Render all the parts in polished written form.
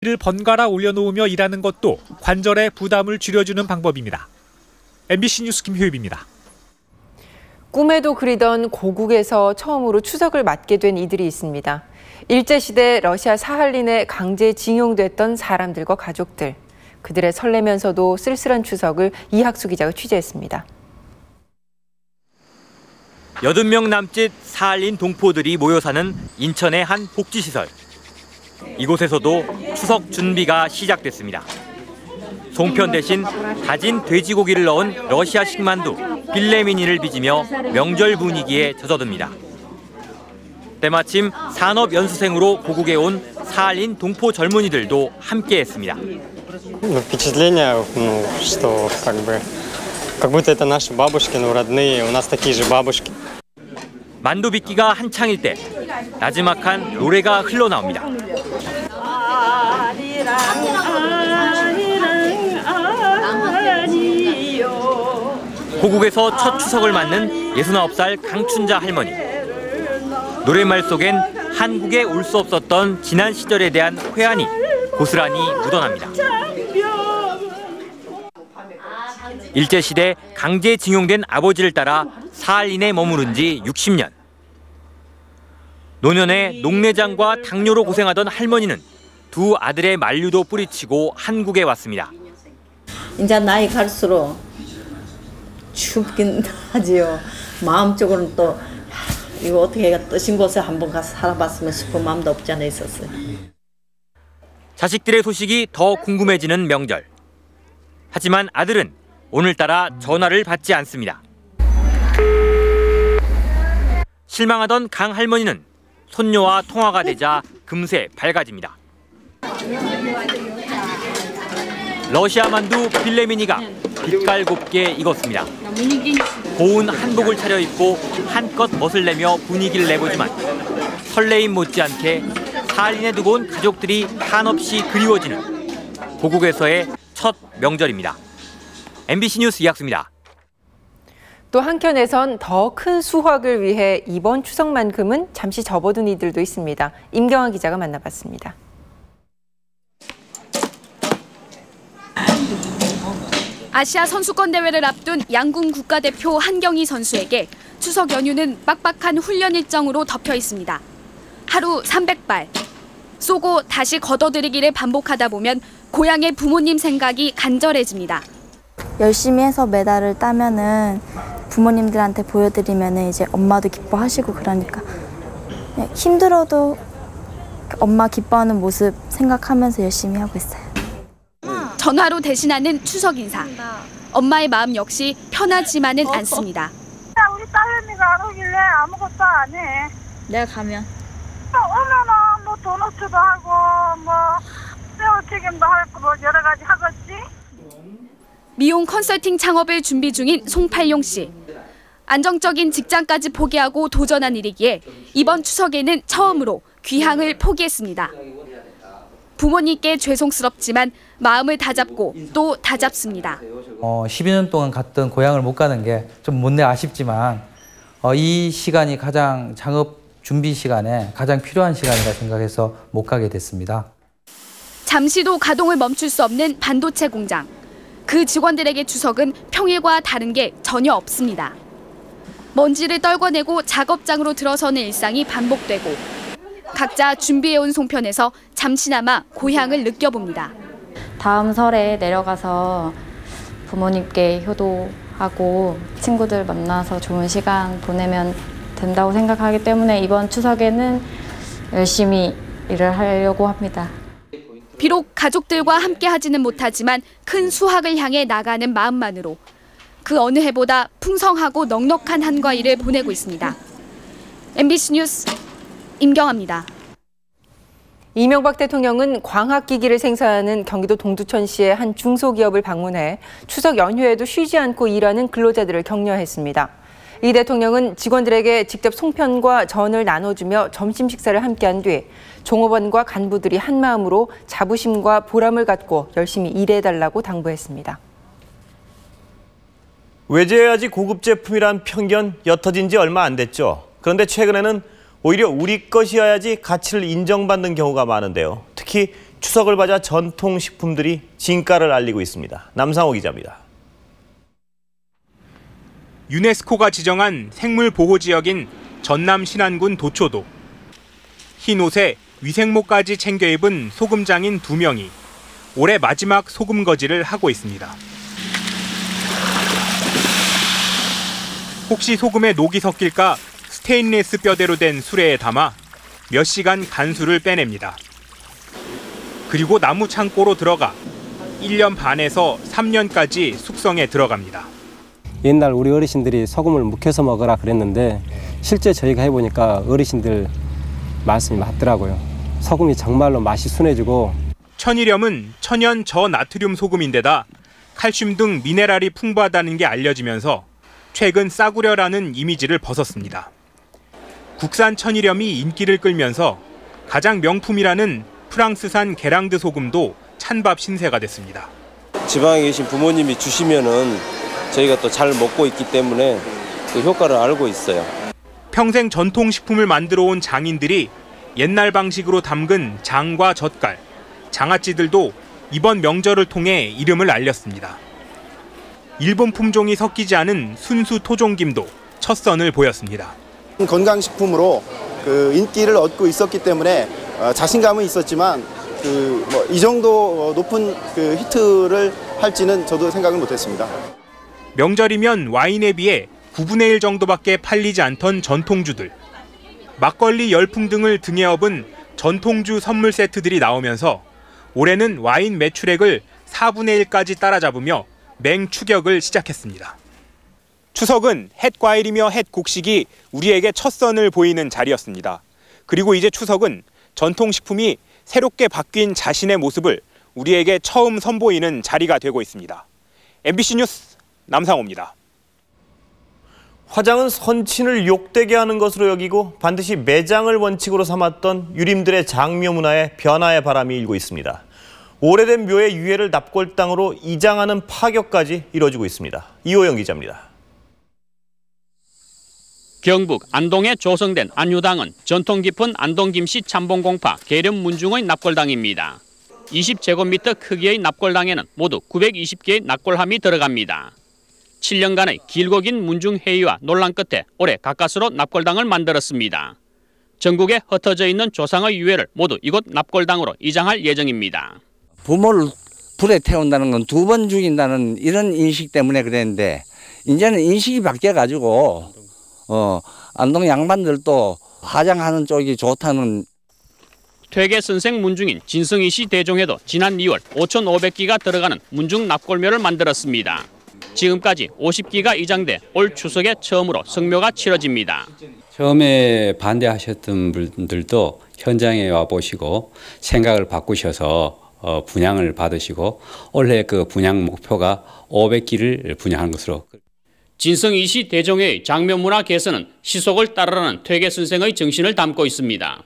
이를 번갈아 올려놓으며 일하는 것도 관절의 부담을 줄여주는 방법입니다. MBC 뉴스 김효입입니다. 꿈에도 그리던 고국에서 처음으로 추석을 맞게 된 이들이 있습니다. 일제시대 러시아 사할린에 강제징용됐던 사람들과 가족들. 그들의 설레면서도 쓸쓸한 추석을 이학수 기자가 취재했습니다. 80명 남짓 사할린 동포들이 모여 사는 인천의 한 복지시설. 이곳에서도 추석 준비가 시작됐습니다. 송편 대신 다진 돼지고기를 넣은 러시아식 만두 빌레미니를 빚으며 명절 분위기에 젖어듭니다. 때마침 산업연수생으로 고국에 온 사할린 동포 젊은이들도 함께했습니다. Впечатление, что как будто это наши бабушки, родные, у нас такие же бабушки. 만두 빚기가 한창일 때 나지막한 노래가 흘러나옵니다. 고국에서 첫 추석을 맞는 69살 강춘자 할머니. 노랫말 속엔 한국에 올 수 없었던 지난 시절에 대한 회한이 고스란히 묻어납니다. 일제시대 강제징용된 아버지를 따라 사할린에 머무른 지 60년. 노년에 녹내장과 당뇨로 고생하던 할머니는 두 아들의 만류도 뿌리치고 한국에 왔습니다. 이제 나이 갈수록 춥긴 하지요. 마음적으로는 또 이거 어떻게 뜨신 곳에 한번 가서 살아봤으면 싶은 마음도 없지 않아 있었어요. 자식들의 소식이 더 궁금해지는 명절. 하지만 아들은 오늘따라 전화를 받지 않습니다. 실망하던 강 할머니는 손녀와 통화가 되자 금세 밝아집니다. 러시아 만두 빌레미니가 빛깔 곱게 익었습니다. 고운 한복을 차려입고 한껏 멋을 내며 분위기를 내보지만 설레임 못지않게 사할린에 두고 온 가족들이 한없이 그리워지는 고국에서의 첫 명절입니다. MBC 뉴스 이학수입니다. 또 한켠에선 더 큰 수확을 위해 이번 추석만큼은 잠시 접어둔 이들도 있습니다. 임경아 기자가 만나봤습니다. 아시아 선수권 대회를 앞둔 양궁 국가대표 한경희 선수에게 추석 연휴는 빡빡한 훈련 일정으로 덮여 있습니다. 하루 300발. 쏘고 다시 걷어들이기를 반복하다 보면 고향의 부모님 생각이 간절해집니다. 열심히 해서 메달을 따면은 부모님들한테 보여드리면은 이제 엄마도 기뻐하시고 그러니까 힘들어도 엄마 기뻐하는 모습 생각하면서 열심히 하고 있어요. 전화로 대신하는 추석 인사. 엄마의 마음 역시 편하지만은 않습니다. 우리 딸내미가 안 오길래 아무것도 안 해. 내가 가면? 오면은 뭐 도너츠도 하고 뭐 새우튀김도 하고 뭐 여러 가지 하겠지. 미용 컨설팅 창업을 준비 중인 송팔용 씨. 안정적인 직장까지 포기하고 도전한 일이기에 이번 추석에는 처음으로 귀향을 포기했습니다. 부모님께 죄송스럽지만 마음을 다잡고 또 다잡습니다. 12년 동안 갔던 고향을 못 가는 게 좀 못내 아쉽지만 이 시간이 가장 창업 준비 시간에 가장 필요한 시간이라 생각해서 못 가게 됐습니다. 잠시도 가동을 멈출 수 없는 반도체 공장. 그 직원들에게 추석은 평일과 다른 게 전혀 없습니다. 먼지를 떨궈내고 작업장으로 들어서는 일상이 반복되고 각자 준비해온 송편에서 잠시나마 고향을 느껴봅니다. 다음 설에 내려가서 부모님께 효도하고 친구들 만나서 좋은 시간 보내면 된다고 생각하기 때문에 이번 추석에는 열심히 일을 하려고 합니다. 비록 가족들과 함께 하지는 못하지만 큰 수확을 향해 나가는 마음만으로 그 어느 해보다 풍성하고 넉넉한 한가위를 보내고 있습니다. MBC 뉴스 임경아입니다. 이명박 대통령은 광학기기를 생산하는 경기도 동두천시의 한 중소기업을 방문해 추석 연휴에도 쉬지 않고 일하는 근로자들을 격려했습니다. 이 대통령은 직원들에게 직접 송편과 전을 나눠주며 점심 식사를 함께한 뒤 종업원과 간부들이 한마음으로 자부심과 보람을 갖고 열심히 일해달라고 당부했습니다. 외제해야지 고급 제품이란 편견 옅어진 지 얼마 안 됐죠. 그런데 최근에는 오히려 우리 것이어야지 가치를 인정받는 경우가 많은데요. 특히 추석을 맞아 전통식품들이 진가를 알리고 있습니다. 남상호 기자입니다. 유네스코가 지정한 생물보호지역인 전남 신안군 도초도. 흰 옷에 위생모까지 챙겨 입은 소금장인 2명이 올해 마지막 소금거지를 하고 있습니다. 혹시 소금에 녹이 섞일까 스테인리스 뼈대로 된 수레에 담아 몇 시간 간수를 빼냅니다. 그리고 나무 창고로 들어가 1년 반에서 3년까지 숙성에 들어갑니다. 옛날 우리 어르신들이 소금을 묵혀서 먹으라 그랬는데 실제 저희가 해보니까 어르신들 말씀이 맞더라고요. 소금이 정말로 맛이 순해지고 천일염은 천연 저나트륨 소금인데다 칼슘 등 미네랄이 풍부하다는 게 알려지면서 최근 싸구려라는 이미지를 벗었습니다. 국산 천일염이 인기를 끌면서 가장 명품이라는 프랑스산 게랑드 소금도 찬밥 신세가 됐습니다. 지방에 계신 부모님이 주시면은 저희가 또 잘 먹고 있기 때문에 그 효과를 알고 있어요. 평생 전통식품을 만들어 온 장인들이 옛날 방식으로 담근 장과 젓갈, 장아찌들도 이번 명절을 통해 이름을 알렸습니다. 일본 품종이 섞이지 않은 순수 토종김도 첫 선을 보였습니다. 건강식품으로 인기를 얻고 있었기 때문에 자신감은 있었지만 이 정도 높은 히트를 할지는 저도 생각을 못했습니다. 명절이면 와인에 비해 9분의 1 정도밖에 팔리지 않던 전통주들. 막걸리 열풍 등을 등에 업은 전통주 선물 세트들이 나오면서 올해는 와인 매출액을 4분의 1까지 따라잡으며 맹추격을 시작했습니다. 추석은 햇과일이며 햇곡식이 우리에게 첫 선을 보이는 자리였습니다. 그리고 이제 추석은 전통식품이 새롭게 바뀐 자신의 모습을 우리에게 처음 선보이는 자리가 되고 있습니다. MBC 뉴스 남상호입니다. 화장은 선친을 욕되게 하는 것으로 여기고 반드시 매장을 원칙으로 삼았던 유림들의 장묘 문화에 변화의 바람이 일고 있습니다. 오래된 묘의 유해를 납골당으로 이장하는 파격까지 이뤄지고 있습니다. 이호영 기자입니다. 경북 안동에 조성된 안유당은 전통 깊은 안동 김씨 참봉공파 계련 문중의 납골당입니다. 20제곱미터 크기의 납골당에는 모두 920개의 납골함이 들어갑니다. 7년간의 길고 긴 문중 회의와 논란 끝에 올해 가까스로 납골당을 만들었습니다. 전국에 흩어져 있는 조상의 유해를 모두 이곳 납골당으로 이장할 예정입니다. 부모를 불에 태운다는 건 2번 죽인다는 이런 인식 때문에 그랬는데 이제는 인식이 바뀌어가지고 안동 양반들도 화장하는 쪽이 좋다는. 퇴계 선생 문중인 진성희 씨 대종에도 지난 2월 5,500기가 들어가는 문중 납골묘를 만들었습니다. 지금까지 50기가 이장돼 올 추석에 처음으로 성묘가 치러집니다. 처음에 반대하셨던 분들도 현장에 와보시고 생각을 바꾸셔서 분양을 받으시고 올해 그 분양 목표가 500기를 분양하는 것으로. 진성희 씨 대종회의 장묘문화 개선은 시속을 따르라는 퇴계 선생의 정신을 담고 있습니다.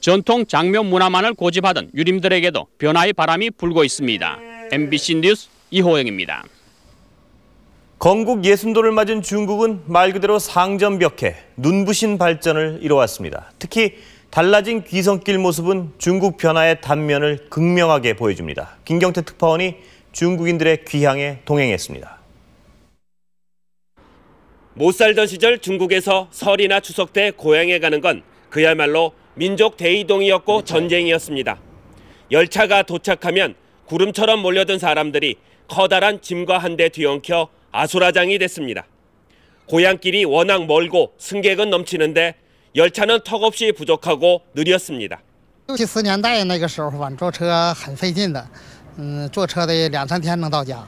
전통 장묘 문화만을 고집하던 유림들에게도 변화의 바람이 불고 있습니다. MBC 뉴스 이호영입니다. 건국 예순도를 맞은 중국은 말 그대로 상전벽해, 눈부신 발전을 이뤄왔습니다. 특히 달라진 귀성길 모습은 중국 변화의 단면을 극명하게 보여줍니다. 김경태 특파원이 중국인들의 귀향에 동행했습니다. 못 살던 시절 중국에서 설이나 추석 때 고향에 가는 건 그야말로 민족 대이동이었고 전쟁이었습니다. 열차가 도착하면 구름처럼 몰려든 사람들이 커다란 짐과 한데 뒤엉켜 아수라장이 됐습니다. 고향길이 워낙 멀고 승객은 넘치는데 열차는 턱없이 부족하고 느렸습니다. 64年代那个时候吧，坐车很费劲的，坐车得2、3天能到家。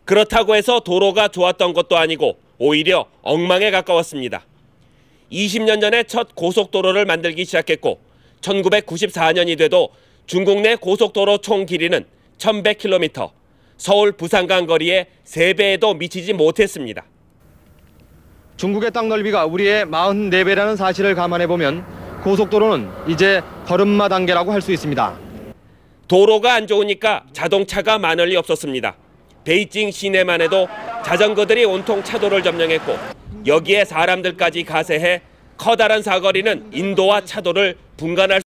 그렇다고 해서 도로가 좋았던 것도 아니고 오히려 엉망에 가까웠습니다. 20년 전에 첫 고속도로를 만들기 시작했고 1994년이 돼도 중국 내 고속도로 총 길이는 1100km, 서울 부산 간 거리의 3배에도 미치지 못했습니다. 중국의 땅 넓이가 우리의 44배라는 사실을 감안해보면 고속도로는 이제 걸음마 단계라고 할 수 있습니다. 도로가 안 좋으니까 자동차가 많을 리 없었습니다. 베이징 시내만 해도 자전거들이 온통 차도를 점령했고 여기에 사람들까지 가세해 커다란 사거리는 인도와 차도를 분간할